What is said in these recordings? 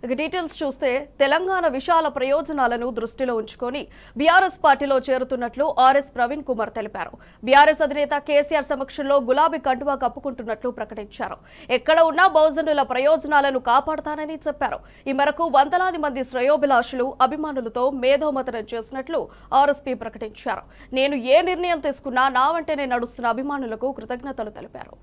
ఇక డీటెయిల్స్ చూస్తే తెలంగాణ విశాల ప్రయోజనాలను దృష్టిలో ఉంచుకొని బీఆర్ఎస్ పార్టీలో చేరుతున్నట్లు ఆర్ఎస్ ప్రవీణ్ కుమార్ తెలిపారు. బీఆర్ఎస్ అధినేత కేసీఆర్ సమక్షంలో గులాబీ కండువా కప్పుకుంటున్నట్లు ప్రకటించారు. ఎక్కడ ఉన్నా బహుజనుల ప్రయోజనాలను కాపాడతానని చెప్పారు. ఈ మేరకు వందలాది మంది శ్రేయోభిలాషులు అభిమానులతో మేధోమథనం చేసినట్లు ఆర్ఎస్పీ ప్రకటించారు. నేను ఏ నిర్ణయం తీసుకున్నా నా వెంటనే నడుస్తున్న అభిమానులకు కృతజ్ఞతలు తెలిపారు.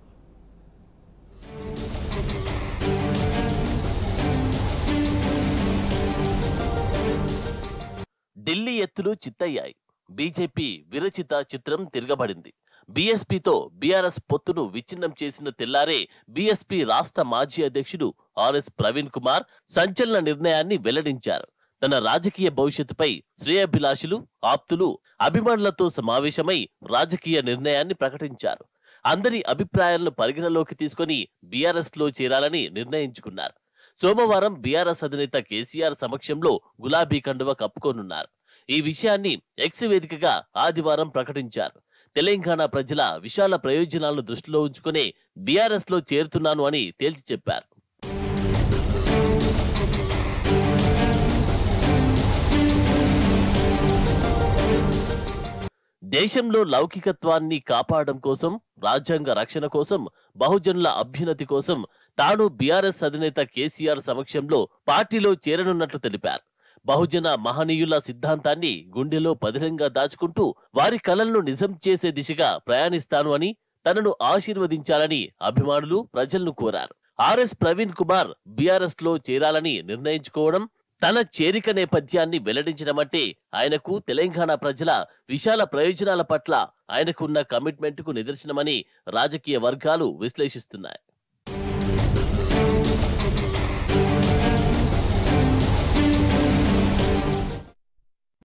ఢిల్లీ ఎత్తులు చిత్తయ్యాయి. బీజేపీ విరచిత చిత్రం తిరగబడింది. బీఎస్పీతో బీఆర్ఎస్ పొత్తును విచ్ఛిన్నం చేసిన తెల్లారే బీఎస్పీ రాష్ట్ర మాజీ అధ్యక్షుడు ఆర్ఎస్ ప్రవీణ్ కుమార్ సంచలన నిర్ణయాన్ని వెల్లడించారు. తన రాజకీయ భవిష్యత్తుపై శ్రేయోభిలాషులు, ఆప్తులు, అభిమానులతో సమావేశమై రాజకీయ నిర్ణయాన్ని ప్రకటించారు. అందరి అభిప్రాయాలను పరిగణలోకి తీసుకుని బీఆర్ఎస్ లో చేరాలని నిర్ణయించుకున్నారు. సోమవారం బీఆర్ఎస్ అధినేత కేసీఆర్ సమక్షంలో గులాబీ కండువ కప్పుకోనున్నారు. ఈ విషయాన్ని ఎక్స్ వేదికగా ఆదివారం ప్రకటించారు. తెలంగాణ ప్రజల విశాల ప్రయోజనాలను దృష్టిలో ఉంచుకునే బీఆర్ఎస్ లో చేరుతున్నాను అని తేల్చి చెప్పారు. దేశంలో లౌకికత్వాన్ని కాపాడడం కోసం, రాజ్యాంగ రక్షణ కోసం, బహుజనుల అభ్యున్నతి కోసం తాను బీఆర్ఎస్ అధినేత కేసీఆర్ సమక్షంలో పార్టీలో చేరనున్నట్లు తెలిపారు. బహుజన మహనీయుల సిద్ధాంతాన్ని గుండెలో పదిలంగా దాచుకుంటూ వారి కలలను నిజం చేసే దిశగా ప్రయాణిస్తాను అని, తనను ఆశీర్వదించాలని అభిమానులు ప్రజలను కోరారు. ఆర్ఎస్ ప్రవీణ్ కుమార్ బీఆర్ఎస్ లో చేరాలని నిర్ణయించుకోవడం, తన చేరిక నేపథ్యాన్ని వెల్లడించడమంటే ఆయనకు తెలంగాణ ప్రజల విశాల ప్రయోజనాల పట్ల ఆయనకున్న కమిట్మెంట్ కు నిదర్శనమని రాజకీయ వర్గాలు విశ్లేషిస్తున్నాయి.